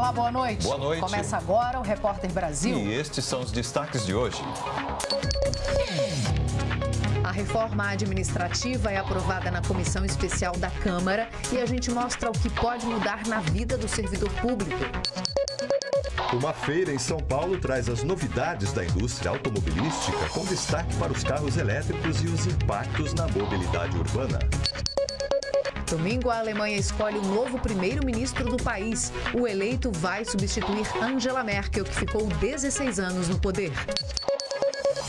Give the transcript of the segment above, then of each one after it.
Olá, boa noite. Boa noite. Começa agora o Repórter Brasil. E estes são os destaques de hoje. A reforma administrativa é aprovada na Comissão Especial da Câmara e a gente mostra o que pode mudar na vida do servidor público. Uma feira em São Paulo traz as novidades da indústria automobilística, com destaque para os carros elétricos e os impactos na mobilidade urbana. Domingo, a Alemanha escolhe o novo primeiro-ministro do país. O eleito vai substituir Angela Merkel, que ficou 16 anos no poder.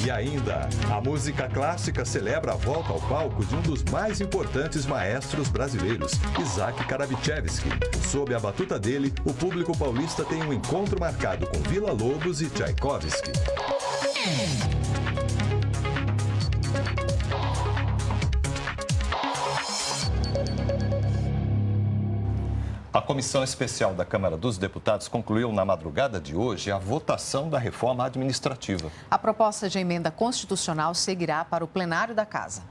E ainda, a música clássica celebra a volta ao palco de um dos mais importantes maestros brasileiros, Isaac Karavichevski. Sob a batuta dele, o público paulista tem um encontro marcado com Villa-Lobos e Tchaikovsky. A Comissão Especial da Câmara dos Deputados concluiu na madrugada de hoje a votação da reforma administrativa. A proposta de emenda constitucional seguirá para o plenário da Casa.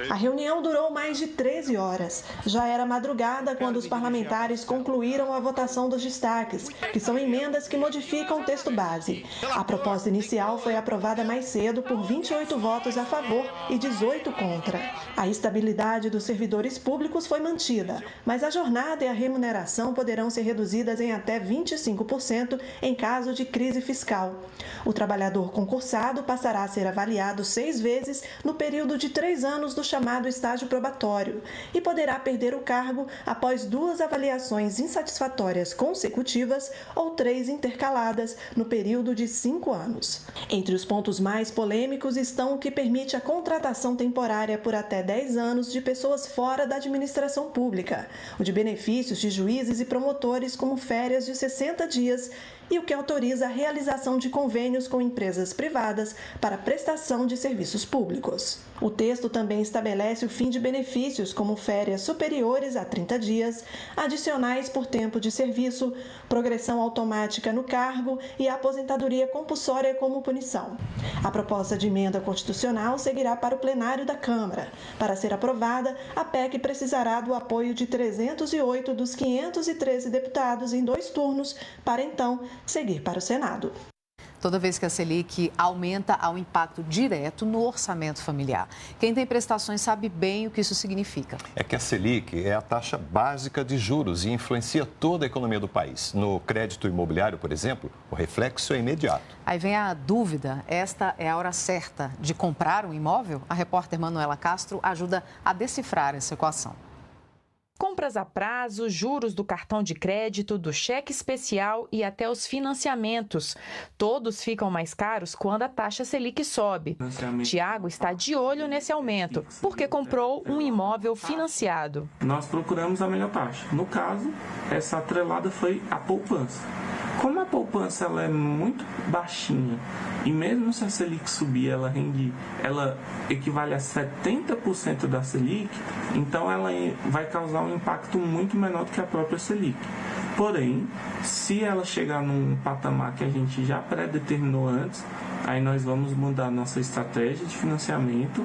A reunião durou mais de 13 horas. Já era madrugada quando os parlamentares concluíram a votação dos destaques, que são emendas que modificam o texto base. A proposta inicial foi aprovada mais cedo por 28 votos a favor e 18 contra. A estabilidade dos servidores públicos foi mantida, mas a jornada e a remuneração poderão ser reduzidas em até 25% em caso de crise fiscal. O trabalhador concursado passará a ser avaliado 6 vezes no período de 3 anos do chamado estágio probatório e poderá perder o cargo após 2 avaliações insatisfatórias consecutivas ou 3 intercaladas no período de 5 anos. Entre os pontos mais polêmicos estão o que permite a contratação temporária por até 10 anos de pessoas fora da administração pública, o de benefícios de juízes e promotores como férias de 60 dias e o que autoriza a realização de convênios com empresas privadas para prestação de serviços públicos. O texto também estabelece o fim de benefícios como férias superiores a 30 dias, adicionais por tempo de serviço, progressão automática no cargo e a aposentadoria compulsória como punição. A proposta de emenda constitucional seguirá para o plenário da Câmara. Para ser aprovada, a PEC precisará do apoio de 308 dos 513 deputados em 2 turnos, para então seguir para o Senado. Toda vez que a Selic aumenta, há um impacto direto no orçamento familiar. Quem tem prestações sabe bem o que isso significa. É que a Selic é a taxa básica de juros e influencia toda a economia do país. No crédito imobiliário, por exemplo, o reflexo é imediato. Aí vem a dúvida, esta é a hora certa de comprar um imóvel? A repórter Manuela Castro ajuda a decifrar essa equação. Compras a prazo, juros do cartão de crédito, do cheque especial e até os financiamentos. Todos ficam mais caros quando a taxa Selic sobe. Tiago está de olho nesse aumento, porque comprou um imóvel financiado. Nós procuramos a melhor taxa. No caso, essa atrelada foi a poupança. Como a poupança ela é muito baixinha e mesmo se a Selic subir, ela equivale a 70% da Selic, então ela vai causar um impacto muito menor do que a própria Selic. Porém, se ela chegar num patamar que a gente já pré-determinou antes, aí nós vamos mudar nossa estratégia de financiamento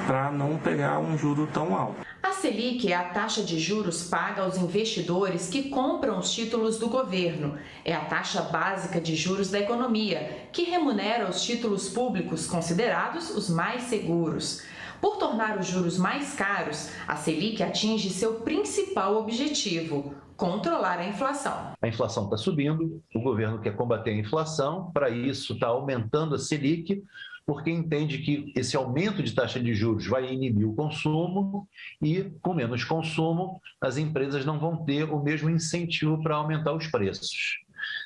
para não pegar um juro tão alto. A Selic é a taxa de juros paga aos investidores que compram os títulos do governo. É a taxa básica de juros da economia, que remunera os títulos públicos considerados os mais seguros. Por tornar os juros mais caros, a Selic atinge seu principal objetivo: controlar a inflação. A inflação está subindo, o governo quer combater a inflação, para isso está aumentando a Selic, porque entende que esse aumento de taxa de juros vai inibir o consumo e, com menos consumo, as empresas não vão ter o mesmo incentivo para aumentar os preços.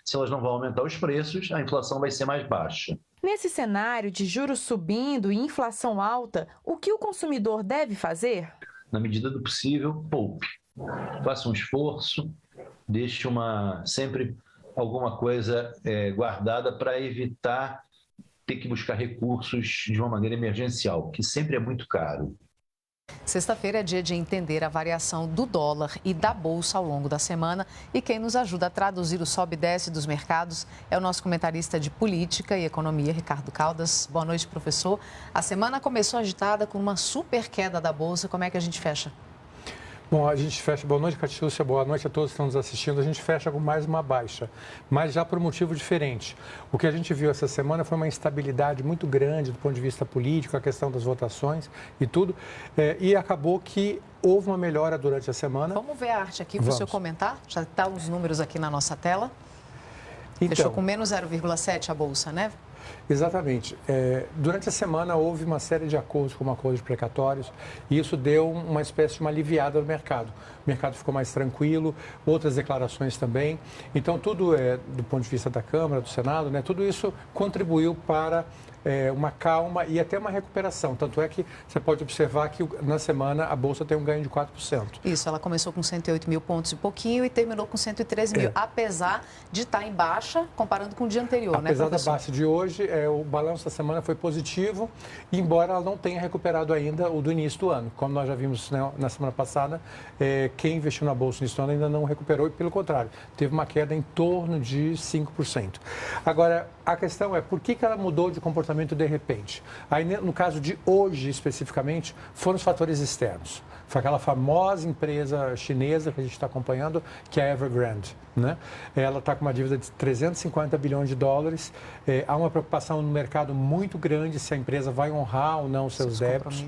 Se elas não vão aumentar os preços, a inflação vai ser mais baixa. Nesse cenário de juros subindo e inflação alta, o que o consumidor deve fazer? Na medida do possível, poupe. Faça um esforço, deixe sempre alguma coisa guardada para evitar ter que buscar recursos de uma maneira emergencial, que sempre é muito caro. Sexta-feira é dia de entender a variação do dólar e da bolsa ao longo da semana. E quem nos ajuda a traduzir o sobe e desce dos mercados é o nosso comentarista de política e economia, Ricardo Caldas. Boa noite, professor. A semana começou agitada com uma super queda da bolsa. Como é que a gente fecha? Bom, a gente fecha, boa noite, Catiúcia, boa noite a todos que estão nos assistindo. A gente fecha com mais uma baixa, mas já por um motivo diferente. O que a gente viu essa semana foi uma instabilidade muito grande do ponto de vista político, a questão das votações e tudo, e acabou que houve uma melhora durante a semana. Vamos ver a arte aqui para o senhor comentar? Já estão os números aqui na nossa tela. Então, fechou com menos 0,7 a Bolsa, né? Exatamente. Durante a semana houve uma série de acordos, como acordos precatórios, e isso deu uma espécie de uma aliviada no mercado. O mercado ficou mais tranquilo, outras declarações também. Então, tudo do ponto de vista da Câmara, do Senado, né, tudo isso contribuiu para uma calma e até uma recuperação. Tanto é que você pode observar que na semana a Bolsa tem um ganho de 4%. Isso, ela começou com 108 mil pontos e pouquinho e terminou com 113 mil, apesar de estar em baixa comparando com o dia anterior, apesar né, da baixa de hoje, o balanço da semana foi positivo, embora ela não tenha recuperado ainda o do início do ano. Como nós já vimos, né, na semana passada, quem investiu na Bolsa no início do ano ainda não recuperou e, pelo contrário, teve uma queda em torno de 5%. Agora, a questão é por que ela mudou de comportamento de repente? Aí, no caso de hoje, especificamente, foram os fatores externos. Foi aquela famosa empresa chinesa que a gente está acompanhando, que é a Evergrande, né? Ela está com uma dívida de 350 bilhões de dólares. Há uma preocupação no mercado muito grande se a empresa vai honrar ou não os seus débitos.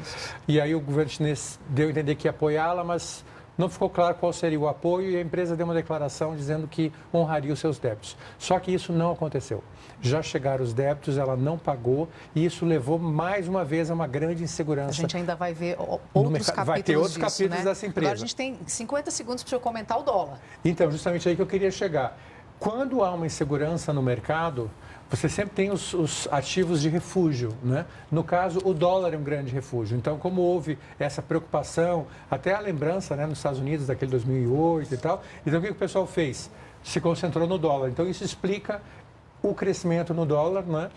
E aí o governo chinês deu a entender que ia apoiá-la, mas não ficou claro qual seria o apoio e a empresa deu uma declaração dizendo que honraria os seus débitos. Só que isso não aconteceu. Já chegaram os débitos, ela não pagou e isso levou mais uma vez a uma grande insegurança. A gente ainda vai ver outros capítulos vai ter outros disso, capítulos, né, dessa empresa. Agora a gente tem 50 segundos para o senhor comentar o dólar. Então, justamente aí que eu queria chegar. Quando há uma insegurança no mercado, você sempre tem os ativos de refúgio, né? No caso, o dólar é um grande refúgio. Então, como houve essa preocupação, até a lembrança, né, nos Estados Unidos, daquele 2008 e tal, então o que o pessoal fez? Se concentrou no dólar. Então, isso explica o crescimento no dólar, né?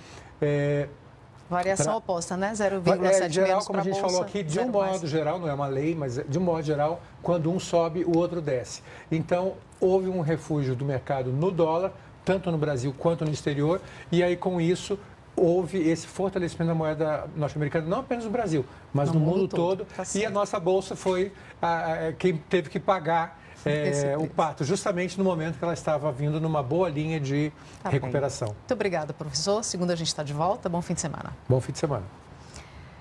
Variação oposta, né? 0,7 geral, menos como a gente bolsa, falou aqui, de um modo geral, não é uma lei, mas de um modo geral, quando um sobe, o outro desce. Então, houve um refúgio do mercado no dólar, tanto no Brasil quanto no exterior, e aí com isso houve esse fortalecimento da moeda norte-americana, não apenas no Brasil, mas no mundo todo. Tá, e a nossa bolsa foi quem teve que pagar o pato, justamente no momento que ela estava vindo numa boa linha de recuperação. Muito obrigada, professor. Segunda a gente está de volta. Bom fim de semana. Bom fim de semana.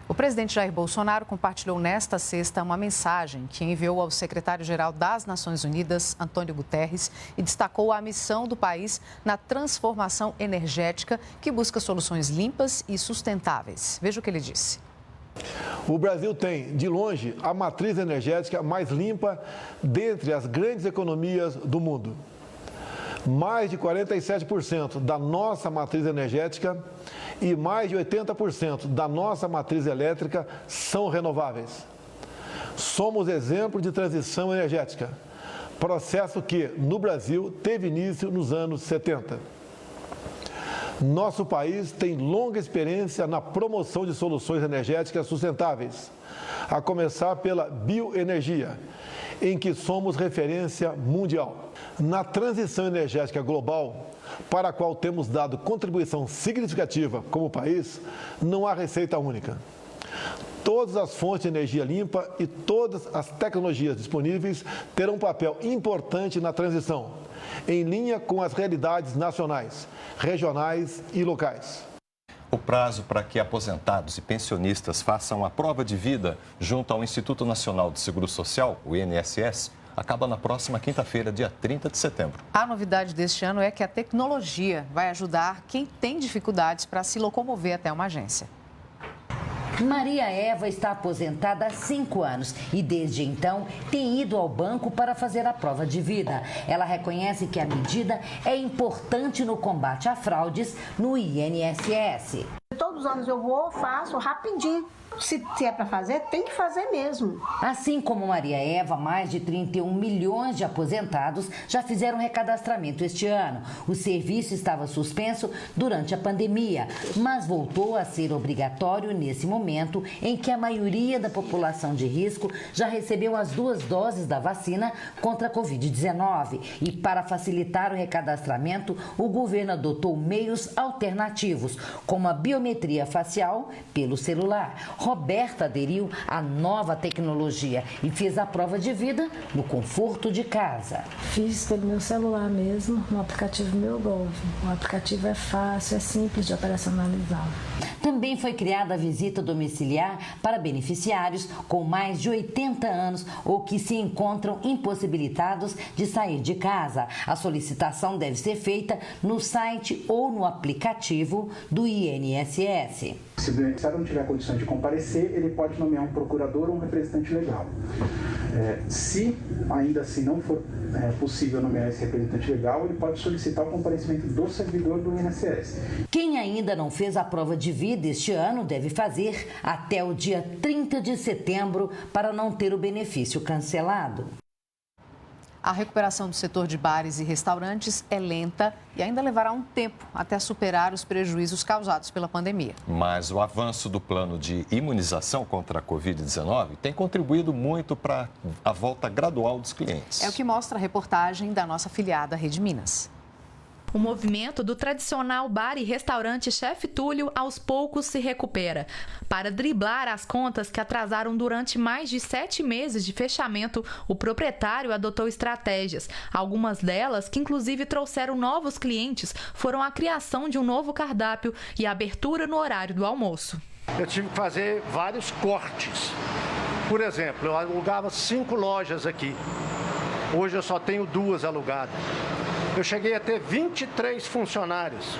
O presidente Jair Bolsonaro compartilhou nesta sexta uma mensagem que enviou ao secretário-geral das Nações Unidas, Antônio Guterres, e destacou a missão do país na transformação energética que busca soluções limpas e sustentáveis. Veja o que ele disse. O Brasil tem, de longe, a matriz energética mais limpa dentre as grandes economias do mundo. Mais de 47% da nossa matriz energética e mais de 80% da nossa matriz elétrica são renováveis. Somos exemplo de transição energética, processo que, no Brasil, teve início nos anos 70. Nosso país tem longa experiência na promoção de soluções energéticas sustentáveis, a começar pela bioenergia, em que somos referência mundial. Na transição energética global, para a qual temos dado contribuição significativa como país, não há receita única. Todas as fontes de energia limpa e todas as tecnologias disponíveis terão um papel importante na transição, em linha com as realidades nacionais, regionais e locais. O prazo para que aposentados e pensionistas façam a prova de vida junto ao Instituto Nacional de Seguro Social, o INSS, acaba na próxima quinta-feira, dia 30 de setembro. A novidade deste ano é que a tecnologia vai ajudar quem tem dificuldades para se locomover até uma agência. Maria Eva está aposentada há 5 anos e desde então tem ido ao banco para fazer a prova de vida. Ela reconhece que a medida é importante no combate a fraudes no INSS. Todos os anos eu vou, faço rapidinho. Se é para fazer, tem que fazer mesmo. Assim como Maria Eva, mais de 31 milhões de aposentados já fizeram recadastramento este ano. O serviço estava suspenso durante a pandemia, mas voltou a ser obrigatório nesse momento em que a maioria da população de risco já recebeu as 2 doses da vacina contra a Covid-19. E para facilitar o recadastramento, o governo adotou meios alternativos, como a biometria facial pelo celular. Roberta aderiu à nova tecnologia e fez a prova de vida no conforto de casa. Fiz pelo meu celular mesmo, no aplicativo Meu Gov. O aplicativo é fácil, é simples de operacionalizar. Também foi criada a visita domiciliar para beneficiários com mais de 80 anos ou que se encontram impossibilitados de sair de casa. A solicitação deve ser feita no site ou no aplicativo do INSS. Se o beneficiário não tiver condições de comparecer, ele pode nomear um procurador ou um representante legal. Se ainda assim não for possível nomear esse representante legal, ele pode solicitar o comparecimento do servidor do INSS. Quem ainda não fez a prova de vida este ano deve fazer até o dia 30 de setembro para não ter o benefício cancelado. A recuperação do setor de bares e restaurantes é lenta e ainda levará um tempo até superar os prejuízos causados pela pandemia. Mas o avanço do plano de imunização contra a Covid-19 tem contribuído muito para a volta gradual dos clientes. É o que mostra a reportagem da nossa afiliada Rede Minas. O movimento do tradicional bar e restaurante Chefe Túlio aos poucos se recupera. Para driblar as contas que atrasaram durante mais de 7 meses de fechamento, o proprietário adotou estratégias. Algumas delas, que inclusive trouxeram novos clientes, foram a criação de um novo cardápio e a abertura no horário do almoço. Eu tive que fazer vários cortes. Por exemplo, eu alugava 5 lojas aqui. Hoje eu só tenho 2 alugadas. Eu cheguei a ter 23 funcionários.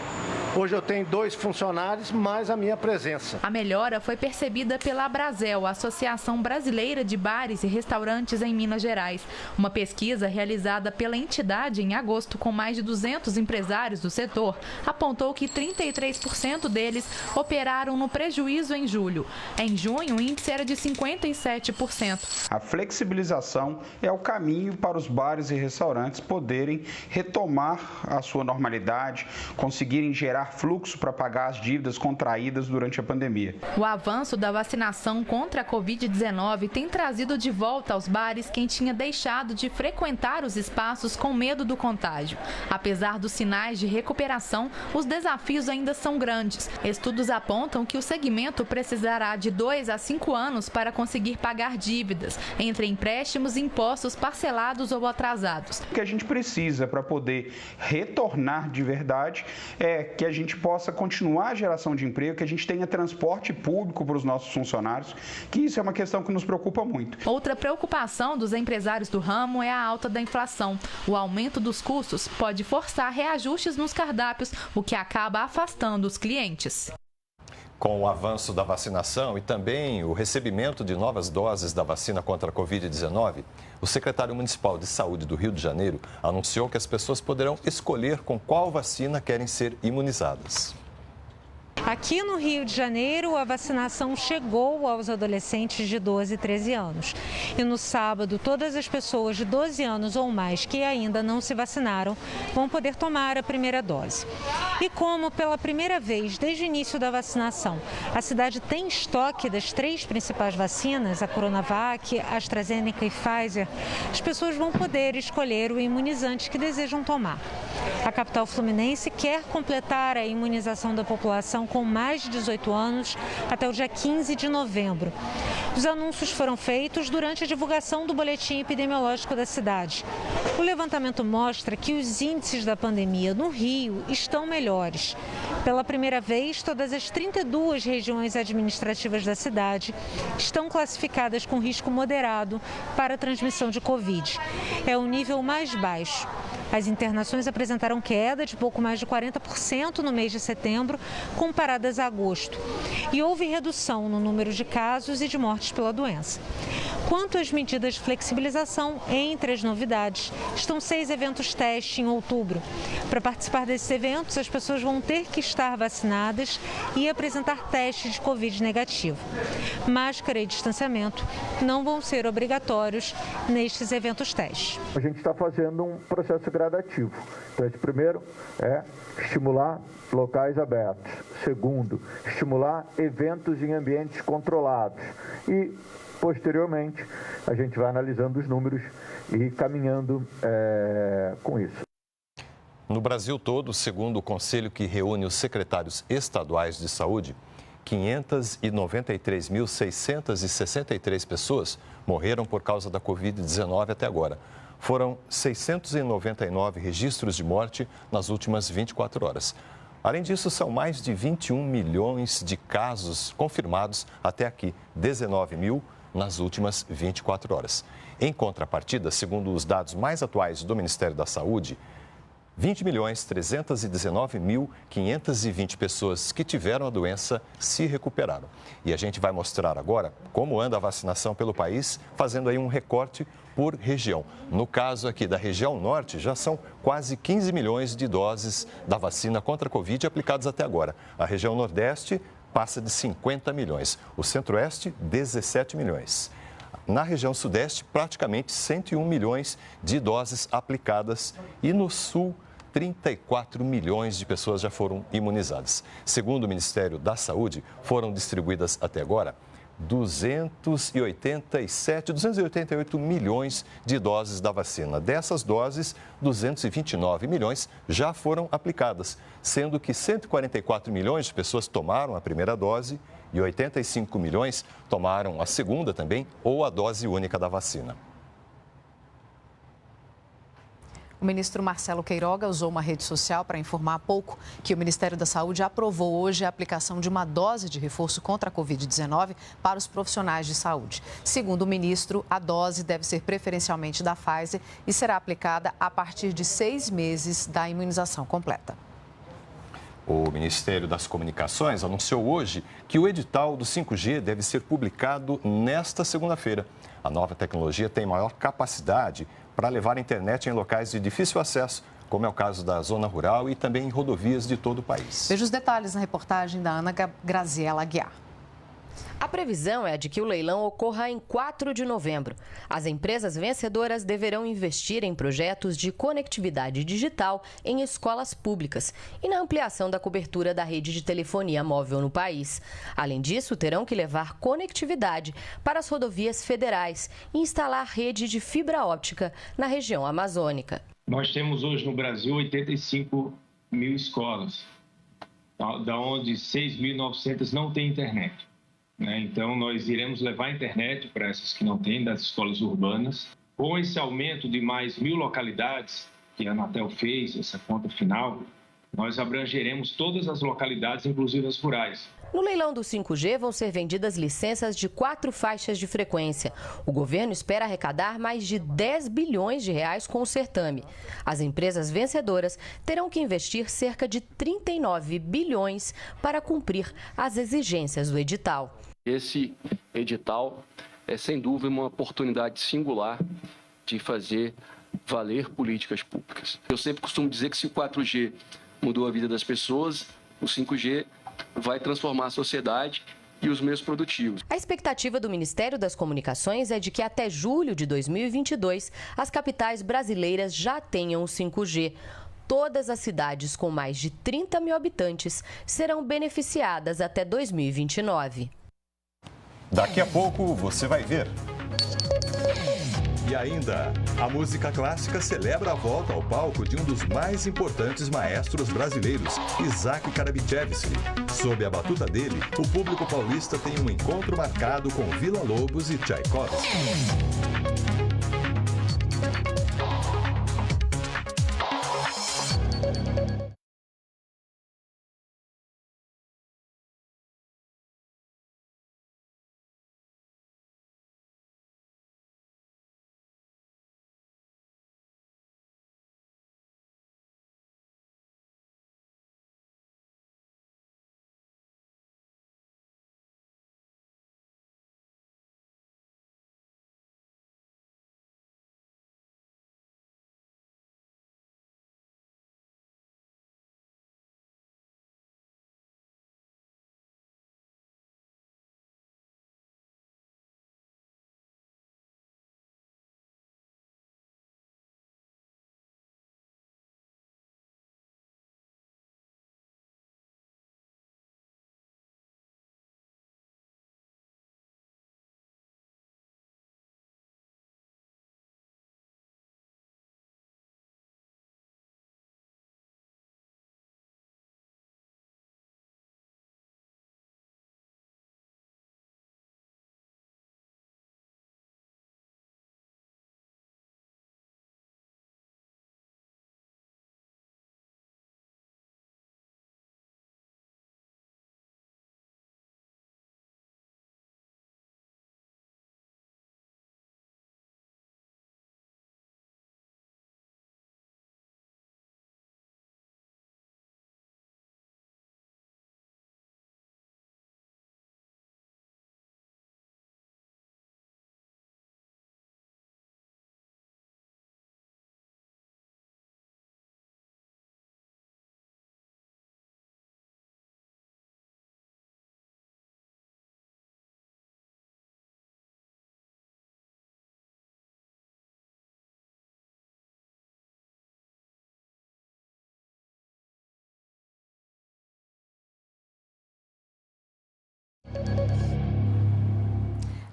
Hoje eu tenho 2 funcionários, mais a minha presença. A melhora foi percebida pela Abrazel, a Associação Brasileira de Bares e Restaurantes em Minas Gerais. Uma pesquisa realizada pela entidade em agosto com mais de 200 empresários do setor apontou que 33% deles operaram no prejuízo em julho. Em junho, o índice era de 57%. A flexibilização é o caminho para os bares e restaurantes poderem retomar a sua normalidade, conseguirem gerar fluxo para pagar as dívidas contraídas durante a pandemia. O avanço da vacinação contra a Covid-19 tem trazido de volta aos bares quem tinha deixado de frequentar os espaços com medo do contágio. Apesar dos sinais de recuperação, os desafios ainda são grandes. Estudos apontam que o segmento precisará de 2 a 5 anos para conseguir pagar dívidas, entre empréstimos e impostos parcelados ou atrasados. O que a gente precisa para poder retornar de verdade é que a gente possa continuar a geração de emprego, que a gente tenha transporte público para os nossos funcionários, que isso é uma questão que nos preocupa muito. Outra preocupação dos empresários do ramo é a alta da inflação. O aumento dos custos pode forçar reajustes nos cardápios, o que acaba afastando os clientes. Com o avanço da vacinação e também o recebimento de novas doses da vacina contra a Covid-19, o secretário municipal de saúde do Rio de Janeiro anunciou que as pessoas poderão escolher com qual vacina querem ser imunizadas. Aqui no Rio de Janeiro, a vacinação chegou aos adolescentes de 12 e 13 anos. E no sábado, todas as pessoas de 12 anos ou mais que ainda não se vacinaram vão poder tomar a primeira dose. E como pela primeira vez desde o início da vacinação, a cidade tem estoque das 3 principais vacinas, a Coronavac, a AstraZeneca e Pfizer, as pessoas vão poder escolher o imunizante que desejam tomar. A capital fluminense quer completar a imunização da população com mais de 18 anos até o dia 15 de novembro. Os anúncios foram feitos durante a divulgação do boletim epidemiológico da cidade. O levantamento mostra que os índices da pandemia no Rio estão melhores. Pela primeira vez, todas as 32 regiões administrativas da cidade estão classificadas com risco moderado para a transmissão de Covid. É o nível mais baixo. As internações apresentaram queda de pouco mais de 40% no mês de setembro, comparadas a agosto. E houve redução no número de casos e de mortes pela doença. Quanto às medidas de flexibilização, entre as novidades, estão 6 eventos teste em outubro. Para participar desses eventos, as pessoas vão ter que estar vacinadas e apresentar teste de Covid negativo. Máscara e distanciamento não vão ser obrigatórios nestes eventos teste. A gente está fazendo um processo gradativo. Então, esse primeiro é estimular locais abertos. Segundo, estimular eventos em ambientes controlados. E, posteriormente, a gente vai analisando os números e caminhando com isso. No Brasil todo, segundo o conselho que reúne os secretários estaduais de saúde, 593.663 pessoas morreram por causa da Covid-19 até agora. Foram 699 registros de morte nas últimas 24 horas. Além disso, são mais de 21 milhões de casos confirmados até aqui, 19 mil nas últimas 24 horas. Em contrapartida, segundo os dados mais atuais do Ministério da Saúde, 20.319.520 pessoas que tiveram a doença se recuperaram. E a gente vai mostrar agora como anda a vacinação pelo país, fazendo aí um recorte por região. No caso aqui da região norte, já são quase 15 milhões de doses da vacina contra a Covid aplicadas até agora. A região nordeste passa de 50 milhões. O centro-oeste, 17 milhões. Na região sudeste, praticamente 101 milhões de doses aplicadas. E no sul, 34 milhões de pessoas já foram imunizadas. Segundo o Ministério da Saúde, foram distribuídas até agora 288 milhões de doses da vacina. Dessas doses, 229 milhões já foram aplicadas, sendo que 144 milhões de pessoas tomaram a primeira dose e 85 milhões tomaram a segunda também ou a dose única da vacina. O ministro Marcelo Queiroga usou uma rede social para informar há pouco que o Ministério da Saúde aprovou hoje a aplicação de uma dose de reforço contra a Covid-19 para os profissionais de saúde. Segundo o ministro, a dose deve ser preferencialmente da Pfizer e será aplicada a partir de 6 meses da imunização completa. O Ministério das Comunicações anunciou hoje que o edital do 5G deve ser publicado nesta segunda-feira. A nova tecnologia tem maior capacidade para levar a internet em locais de difícil acesso, como é o caso da zona rural e também em rodovias de todo o país. Veja os detalhes na reportagem da Ana Graziela Aguiar. A previsão é de que o leilão ocorra em 4 de novembro. As empresas vencedoras deverão investir em projetos de conectividade digital em escolas públicas e na ampliação da cobertura da rede de telefonia móvel no país. Além disso, terão que levar conectividade para as rodovias federais e instalar rede de fibra óptica na região amazônica. Nós temos hoje no Brasil 85 mil escolas, da onde 6.900 não têm internet. Então, nós iremos levar a internet para essas que não têm, das escolas urbanas. Com esse aumento de mais 1.000 localidades, que a Anatel fez, essa conta final, nós abrangeremos todas as localidades, inclusive as rurais. No leilão do 5G vão ser vendidas licenças de 4 faixas de frequência. O governo espera arrecadar mais de 10 bilhões de reais com o certame. As empresas vencedoras terão que investir cerca de 39 bilhões para cumprir as exigências do edital. Esse edital é, sem dúvida, uma oportunidade singular de fazer valer políticas públicas. Eu sempre costumo dizer que se o 4G mudou a vida das pessoas, o 5G vai transformar a sociedade e os meios produtivos. A expectativa do Ministério das Comunicações é de que até julho de 2022 as capitais brasileiras já tenham o 5G. Todas as cidades com mais de 30 mil habitantes serão beneficiadas até 2029. Daqui a pouco você vai ver. E ainda, a música clássica celebra a volta ao palco de um dos mais importantes maestros brasileiros, Isaac Karabichevsky. Sob a batuta dele, o público paulista tem um encontro marcado com Villa-Lobos e Tchaikovsky.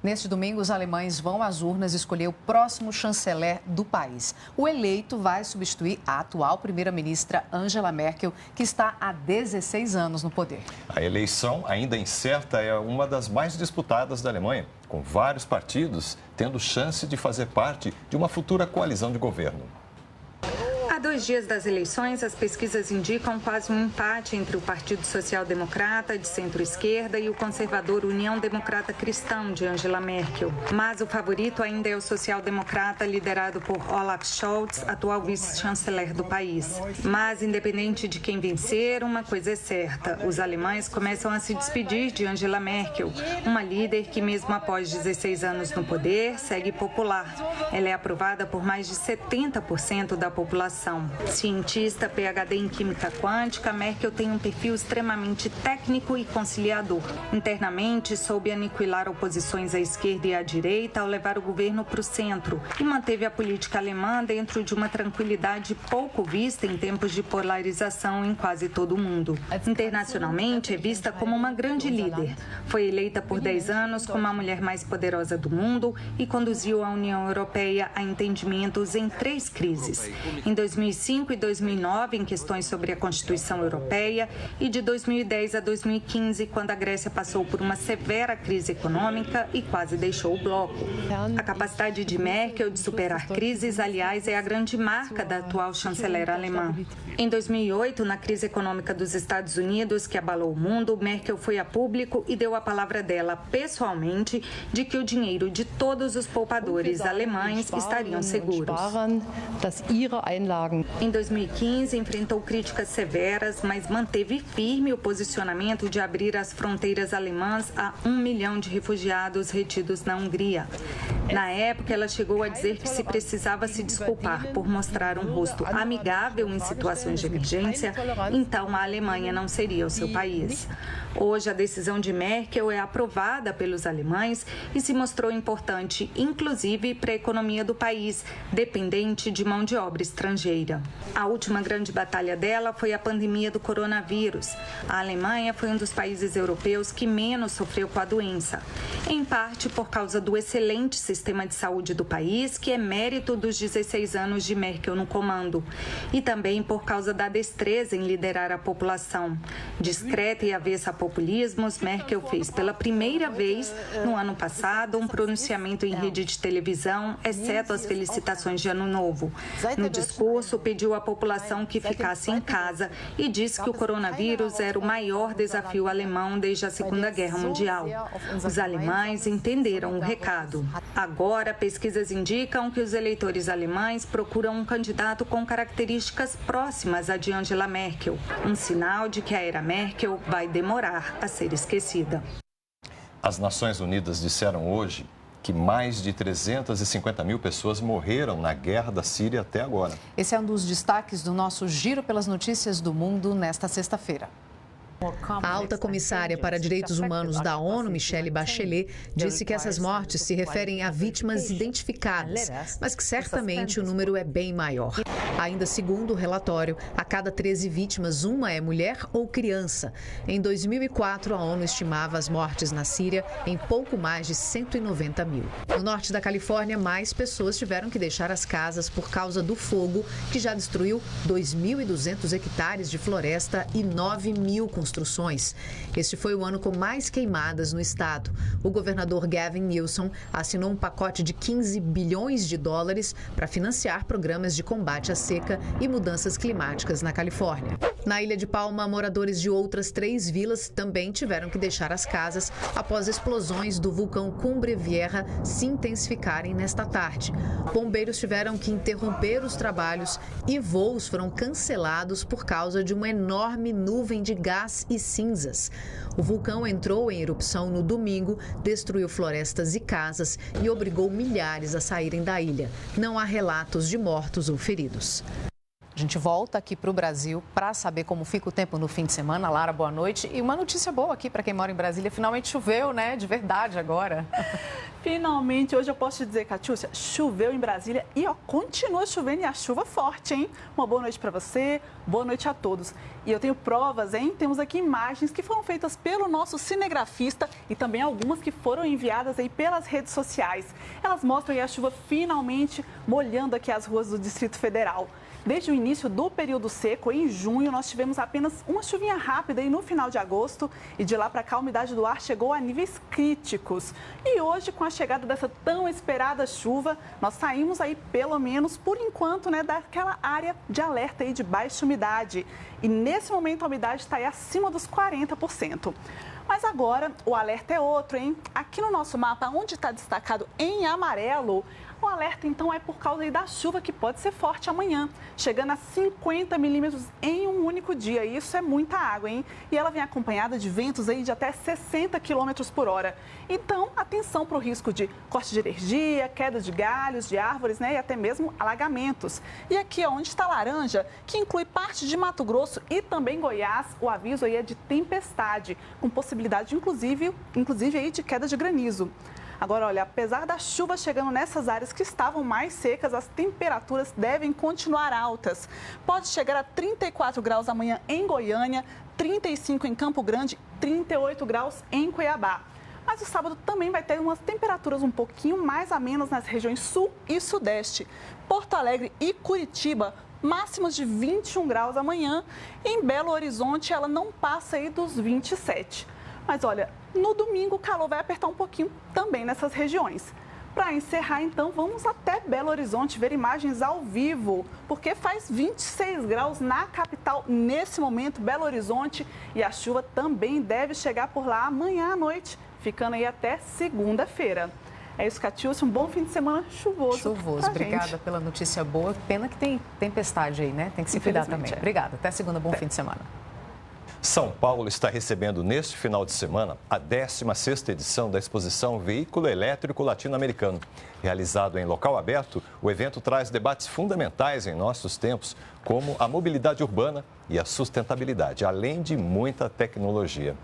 Neste domingo, os alemães vão às urnas escolher o próximo chanceler do país. O eleito vai substituir a atual primeira-ministra Angela Merkel, que está há 16 anos no poder. A eleição, ainda incerta, é uma das mais disputadas da Alemanha, com vários partidos tendo chance de fazer parte de uma futura coalizão de governo. Há 2 dias das eleições, as pesquisas indicam quase um empate entre o Partido Social Democrata, de centro-esquerda, e o conservador União Democrata Cristã, de Angela Merkel. Mas o favorito ainda é o social-democrata, liderado por Olaf Scholz, atual vice-chanceler do país. Mas, independente de quem vencer, uma coisa é certa: os alemães começam a se despedir de Angela Merkel, uma líder que, mesmo após 16 anos no poder, segue popular. Ela é aprovada por mais de 70% da população. Cientista, PhD em química quântica, Merkel tem um perfil extremamente técnico e conciliador. Internamente, soube aniquilar oposições à esquerda e à direita ao levar o governo para o centro e manteve a política alemã dentro de uma tranquilidade pouco vista em tempos de polarização em quase todo o mundo. Internacionalmente, é vista como uma grande líder. Foi eleita por 10 anos como a mulher mais poderosa do mundo e conduziu a União Europeia a entendimentos em 3 crises. Em 2005 e 2009, em questões sobre a Constituição Europeia, e de 2010 a 2015, quando a Grécia passou por uma severa crise econômica e quase deixou o bloco. A capacidade de Merkel de superar crises, aliás, é a grande marca da atual chanceler alemã. Em 2008, na crise econômica dos Estados Unidos, que abalou o mundo, Merkel foi a público e deu a palavra dela pessoalmente de que o dinheiro de todos os poupadores alemães estariam seguros. Em 2015, enfrentou críticas severas, mas manteve firme o posicionamento de abrir as fronteiras alemãs a 1 milhão de refugiados retidos na Hungria. Na época, ela chegou a dizer que se precisava se desculpar por mostrar um rosto amigável em situações de emergência, então a Alemanha não seria o seu país. Hoje, a decisão de Merkel é aprovada pelos alemães e se mostrou importante, inclusive para a economia do país, dependente de mão de obra estrangeira. A última grande batalha dela foi a pandemia do coronavírus. A Alemanha foi um dos países europeus que menos sofreu com a doença, em parte por causa do excelente sistema de saúde do país, que é mérito dos 16 anos de Merkel no comando, e também por causa da destreza em liderar a população. Discreta e avessa a populismos, Merkel fez pela primeira vez, no ano passado, um pronunciamento em rede de televisão, exceto as felicitações de Ano Novo. No discurso, pediu à população que ficasse em casa e disse que o coronavírus era o maior desafio alemão desde a Segunda Guerra Mundial. Os alemães entenderam o recado. Agora, pesquisas indicam que os eleitores alemães procuram um candidato com características próximas à de Angela Merkel, um sinal de que a era Merkel vai demorar a ser esquecida. As Nações Unidas disseram hoje que mais de 350 mil pessoas morreram na guerra da Síria até agora. Esse é um dos destaques do nosso Giro pelas Notícias do Mundo nesta sexta-feira. A alta comissária para direitos humanos da ONU, Michelle Bachelet, disse que essas mortes se referem a vítimas identificadas, mas que certamente o número é bem maior. Ainda segundo o relatório, a cada 13 vítimas, uma é mulher ou criança. Em 2004, a ONU estimava as mortes na Síria em pouco mais de 190 mil. No norte da Califórnia, mais pessoas tiveram que deixar as casas por causa do fogo, que já destruiu 2.200 hectares de floresta e 9 mil construções. Este foi o ano com mais queimadas no estado. O governador Gavin Newsom assinou um pacote de 15 bilhões de dólares para financiar programas de combate à seca e mudanças climáticas na Califórnia. Na Ilha de Palma, moradores de outras 3 vilas também tiveram que deixar as casas após explosões do vulcão Cumbre Vieja se intensificarem nesta tarde. Bombeiros tiveram que interromper os trabalhos e voos foram cancelados por causa de uma enorme nuvem de gás e cinzas. O vulcão entrou em erupção no domingo, destruiu florestas e casas e obrigou milhares a saírem da ilha. Não há relatos de mortos ou feridos. A gente volta aqui para o Brasil para saber como fica o tempo no fim de semana. Lara, boa noite. E uma notícia boa aqui para quem mora em Brasília. Finalmente choveu, né? De verdade agora. Finalmente, hoje eu posso te dizer, Catiúcia, choveu em Brasília e continua chovendo e a chuva forte, hein? Uma boa noite para você, boa noite a todos. E eu tenho provas, hein? Temos aqui imagens que foram feitas pelo nosso cinegrafista e também algumas que foram enviadas aí pelas redes sociais. Elas mostram aí a chuva finalmente molhando aqui as ruas do Distrito Federal. Desde o início do período seco, em junho, nós tivemos apenas uma chuvinha rápida aí no final de agosto e de lá para cá a umidade do ar chegou a níveis críticos. E hoje, com a chegada dessa tão esperada chuva, nós saímos aí pelo menos por enquanto, né, daquela área de alerta aí de baixa umidade. E nesse momento a umidade está aí acima dos 40%. Mas agora o alerta é outro, hein? Aqui no nosso mapa, onde está destacado em amarelo, o alerta, então, é por causa aí da chuva que pode ser forte amanhã, chegando a 50 milímetros em um único dia. Isso é muita água, hein? E ela vem acompanhada de ventos aí de até 60 quilômetros por hora. Então, atenção para o risco de corte de energia, queda de galhos, de árvores, né? E até mesmo alagamentos. E aqui, onde está laranja, que inclui parte de Mato Grosso e também Goiás, o aviso aí é de tempestade, com possibilidade, inclusive aí de queda de granizo. Agora, olha, apesar da chuva chegando nessas áreas que estavam mais secas, as temperaturas devem continuar altas. Pode chegar a 34 graus amanhã em Goiânia, 35 em Campo Grande, 38 graus em Cuiabá. Mas o sábado também vai ter umas temperaturas um pouquinho mais amenas nas regiões sul e sudeste. Porto Alegre e Curitiba, máximas de 21 graus amanhã. Em Belo Horizonte, ela não passa aí dos 27. Mas olha, no domingo o calor vai apertar um pouquinho também nessas regiões. Para encerrar, então, vamos até Belo Horizonte ver imagens ao vivo, porque faz 26 graus na capital nesse momento, Belo Horizonte, e a chuva também deve chegar por lá amanhã à noite, ficando aí até segunda-feira. É isso, Catiúcia, um bom fim de semana chuvoso. Chuvoso, obrigada pela notícia boa. Pena que tem tempestade aí, né? Tem que se cuidar também. Obrigada, até segunda, bom fim de semana. São Paulo está recebendo neste final de semana a 16ª edição da exposição Veículo Elétrico Latino-Americano. Realizado em local aberto, o evento traz debates fundamentais em nossos tempos, como a mobilidade urbana e a sustentabilidade, além de muita tecnologia.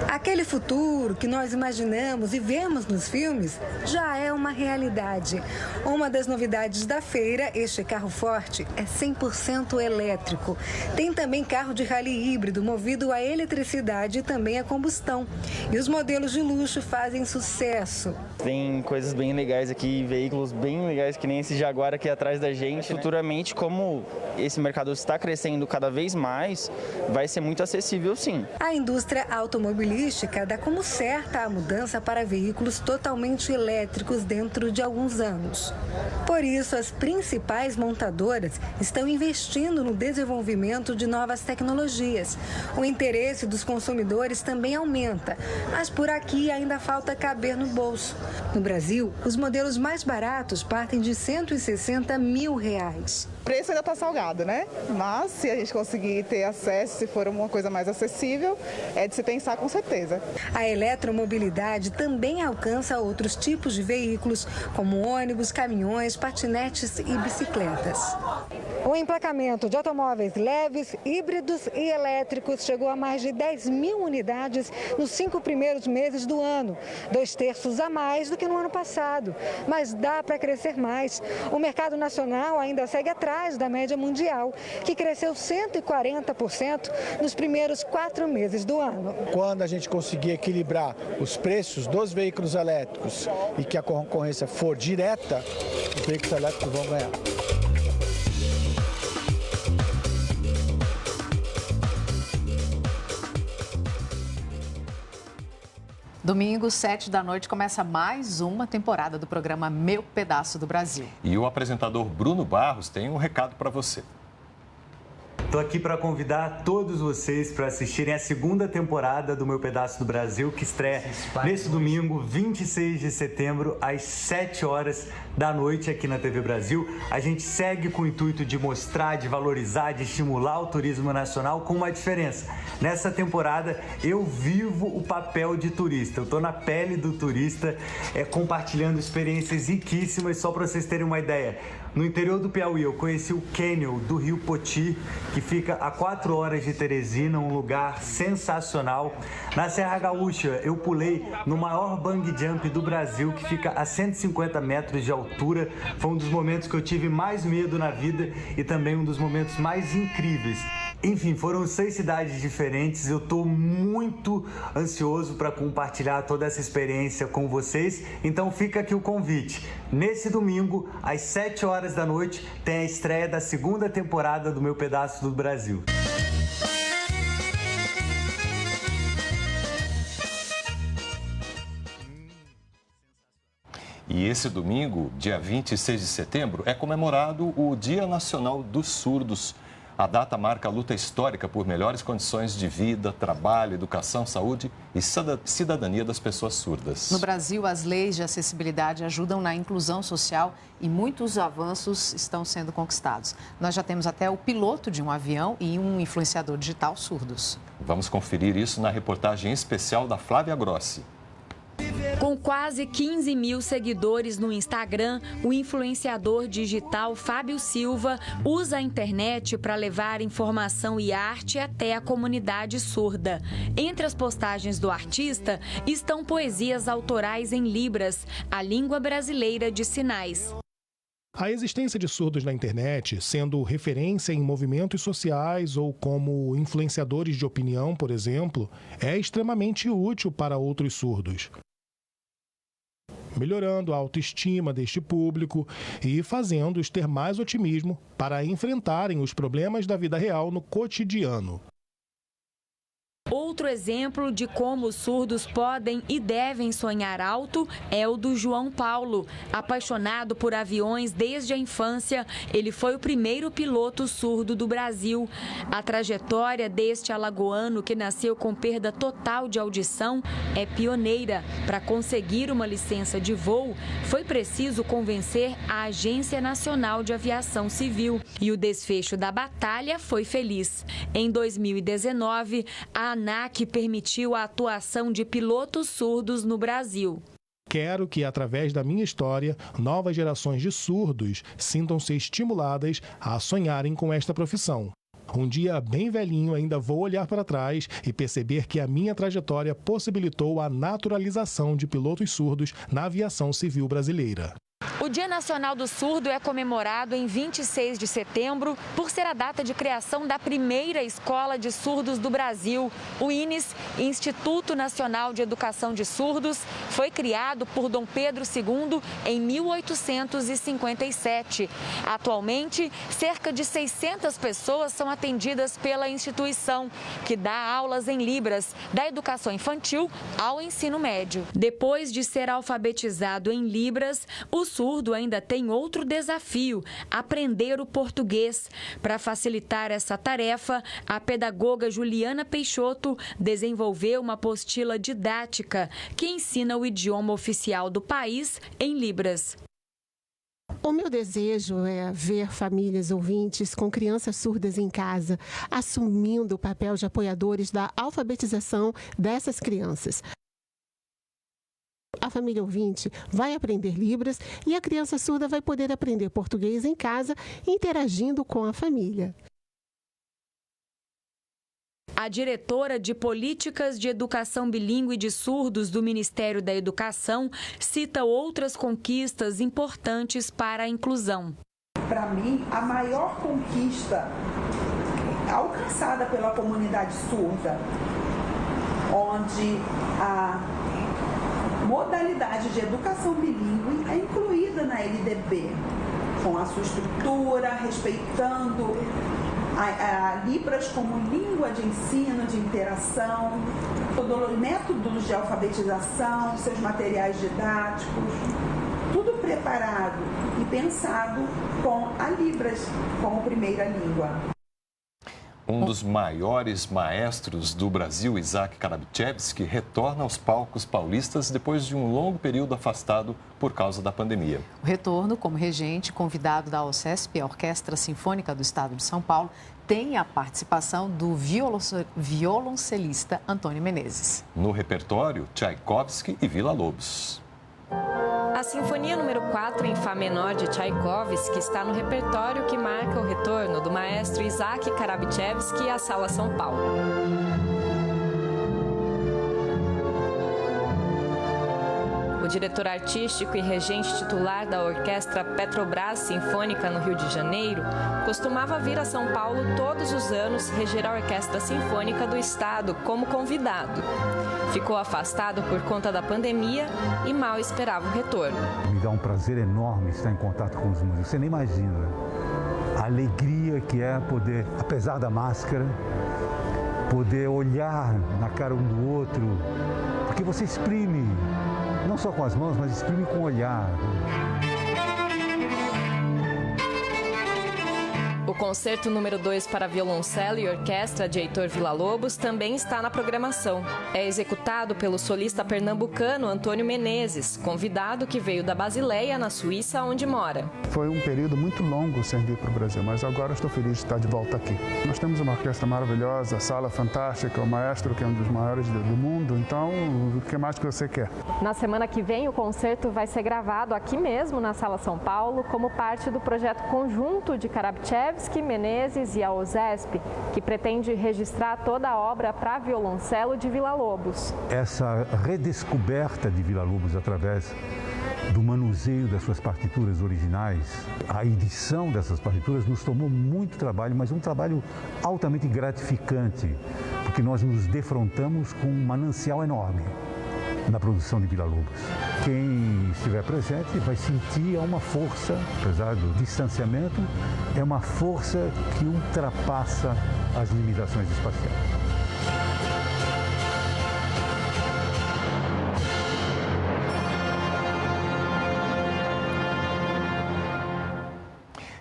Aquele futuro que nós imaginamos e vemos nos filmes já é uma realidade. Uma das novidades da feira, este carro forte, é 100% elétrico. Tem também carro de rally híbrido movido a eletricidade e também a combustão. E os modelos de luxo fazem sucesso. Tem coisas bem legais aqui, veículos bem legais, que nem esse Jaguar aqui atrás da gente. Futuramente, como esse mercado está crescendo cada vez mais, vai ser muito acessível, sim. A indústria automobilística dá como certa a mudança para veículos totalmente elétricos dentro de alguns anos. Por isso, as principais montadoras estão investindo no desenvolvimento de novas tecnologias. O interesse dos consumidores também aumenta, mas por aqui ainda falta caber no bolso. No Brasil, os modelos mais baratos partem de R$160 mil. O preço ainda está salgado, né? Mas se a gente conseguir ter acesso, se for uma coisa mais acessível, é de se pensar com certeza. A eletromobilidade também alcança outros tipos de veículos, como ônibus, caminhões, patinetes e bicicletas. O emplacamento de automóveis leves, híbridos e elétricos chegou a mais de 10 mil unidades nos 5 primeiros meses do ano, 2/3 a mais do que no ano passado. Mas dá para crescer mais. O mercado nacional ainda segue atrás da média mundial, que cresceu 140% nos primeiros 4 meses do ano. Quando a gente conseguir equilibrar os preços dos veículos elétricos e que a concorrência for direta, os veículos elétricos vão ganhar. Domingo, 7 da noite, começa mais uma temporada do programa Meu Pedaço do Brasil. E o apresentador Bruno Barros tem um recado para você. Estou aqui para convidar todos vocês para assistirem a segunda temporada do Meu Pedaço do Brasil, que estreia nesse domingo, 26 de setembro, às 7 horas da noite aqui na TV Brasil. A gente segue com o intuito de mostrar, de valorizar, de estimular o turismo nacional com uma diferença. Nessa temporada, eu vivo o papel de turista. Eu estou na pele do turista, compartilhando experiências riquíssimas. Só para vocês terem uma ideia, no interior do Piauí, eu conheci o cânion do Rio Poti, que fica a 4 horas de Teresina, um lugar sensacional. Na Serra Gaúcha, eu pulei no maior bungee jump do Brasil, que fica a 150 metros de altura. Foi um dos momentos que eu tive mais medo na vida e também um dos momentos mais incríveis. Enfim, foram 6 cidades diferentes. Eu estou muito ansioso para compartilhar toda essa experiência com vocês. Então fica aqui o convite. Nesse domingo, às 7 horas da noite, tem a estreia da segunda temporada do Meu Pedaço do Brasil. E esse domingo, dia 26 de setembro, é comemorado o Dia Nacional dos Surdos. A data marca a luta histórica por melhores condições de vida, trabalho, educação, saúde e cidadania das pessoas surdas. No Brasil, as leis de acessibilidade ajudam na inclusão social e muitos avanços estão sendo conquistados. Nós já temos até o piloto de um avião e um influenciador digital surdos. Vamos conferir isso na reportagem especial da Flávia Grossi. Com quase 15 mil seguidores no Instagram, o influenciador digital Fábio Silva usa a internet para levar informação e arte até a comunidade surda. Entre as postagens do artista estão poesias autorais em Libras, a língua brasileira de sinais. A existência de surdos na internet, sendo referência em movimentos sociais ou como influenciadores de opinião, por exemplo, é extremamente útil para outros surdos, melhorando a autoestima deste público e fazendo-os ter mais otimismo para enfrentarem os problemas da vida real no cotidiano. Outro exemplo de como os surdos podem e devem sonhar alto é o do João Paulo. Apaixonado por aviões desde a infância, ele foi o primeiro piloto surdo do Brasil. A trajetória deste alagoano, que nasceu com perda total de audição, é pioneira. Para conseguir uma licença de voo, foi preciso convencer a Agência Nacional de Aviação Civil. E o desfecho da batalha foi feliz. Em 2019, a ANAC permitiu a atuação de pilotos surdos no Brasil. Quero que, através da minha história, novas gerações de surdos sintam-se estimuladas a sonharem com esta profissão. Um dia bem velhinho, ainda vou olhar para trás e perceber que a minha trajetória possibilitou a naturalização de pilotos surdos na aviação civil brasileira. O Dia Nacional do Surdo é comemorado em 26 de setembro por ser a data de criação da primeira escola de surdos do Brasil. O INES, Instituto Nacional de Educação de Surdos, foi criado por Dom Pedro II em 1857. Atualmente, cerca de 600 pessoas são atendidas pela instituição, que dá aulas em Libras, da educação infantil ao ensino médio. Depois de ser alfabetizado em Libras, o surdo ainda tem outro desafio: aprender o português. Para facilitar essa tarefa, a pedagoga Juliana Peixoto desenvolveu uma apostila didática que ensina o idioma oficial do país em Libras. O meu desejo é ver famílias ouvintes com crianças surdas em casa, assumindo o papel de apoiadores da alfabetização dessas crianças. A família ouvinte vai aprender Libras e a criança surda vai poder aprender português em casa, interagindo com a família. A diretora de Políticas de Educação Bilíngue de Surdos do Ministério da Educação cita outras conquistas importantes para a inclusão. Para mim, a maior conquista alcançada pela comunidade surda, onde a modalidade de educação bilíngue é incluída na LDB, com a sua estrutura, respeitando a Libras como língua de ensino, de interação, métodos de alfabetização, seus materiais didáticos, tudo preparado e pensado com a Libras como primeira língua. Um dos maiores maestros do Brasil, Isaac Karabichevski, retorna aos palcos paulistas depois de um longo período afastado por causa da pandemia. O retorno como regente convidado da OCESP, a Orquestra Sinfônica do Estado de São Paulo, tem a participação do violoncelista Antônio Menezes. No repertório, Tchaikovsky e Villa-Lobos. A Sinfonia número 4 em Fá menor de Tchaikovsky está no repertório que marca o retorno do maestro Isaac Karabichevski à Sala São Paulo. O diretor artístico e regente titular da Orquestra Petrobras Sinfônica no Rio de Janeiro costumava vir a São Paulo todos os anos reger a Orquestra Sinfônica do Estado como convidado. Ficou afastado por conta da pandemia e mal esperava o retorno. Me dá um prazer enorme estar em contato com os músicos. Você nem imagina a alegria que é poder, apesar da máscara, poder olhar na cara um do outro, porque você exprime, não só com as mãos, mas exprime com o olhar. O concerto número 2 para violoncelo e orquestra de Heitor Villa-Lobos também está na programação. É executado pelo solista pernambucano Antônio Menezes, convidado que veio da Basileia, na Suíça, onde mora. Foi um período muito longo sem vir para o Brasil, mas agora estou feliz de estar de volta aqui. Nós temos uma orquestra maravilhosa, sala fantástica, o maestro que é um dos maiores do mundo, então o que mais que você quer? Na semana que vem, o concerto vai ser gravado aqui mesmo na Sala São Paulo, como parte do projeto conjunto de Karabichevski, Menezes e a OCESP, que pretende registrar toda a obra para violoncelo de Villa-Lobos. Essa redescoberta de Villa-Lobos através do manuseio das suas partituras originais, a edição dessas partituras nos tomou muito trabalho, mas um trabalho altamente gratificante, porque nós nos defrontamos com um manancial enorme na produção de Villa-Lobos. Quem estiver presente vai sentir uma força, apesar do distanciamento, é uma força que ultrapassa as limitações espaciais.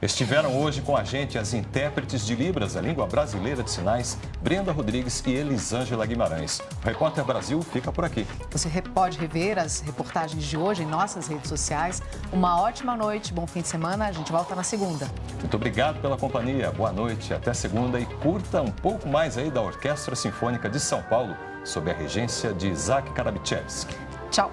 Estiveram hoje com a gente as intérpretes de Libras, a língua brasileira de sinais, Brenda Rodrigues e Elisângela Guimarães. O Repórter Brasil fica por aqui. Você pode rever as reportagens de hoje em nossas redes sociais. Uma ótima noite, bom fim de semana. A gente volta na segunda. Muito obrigado pela companhia. Boa noite, até segunda e curta um pouco mais aí da Orquestra Sinfônica de São Paulo, sob a regência de Isaac Karabichevski. Tchau.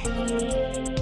Música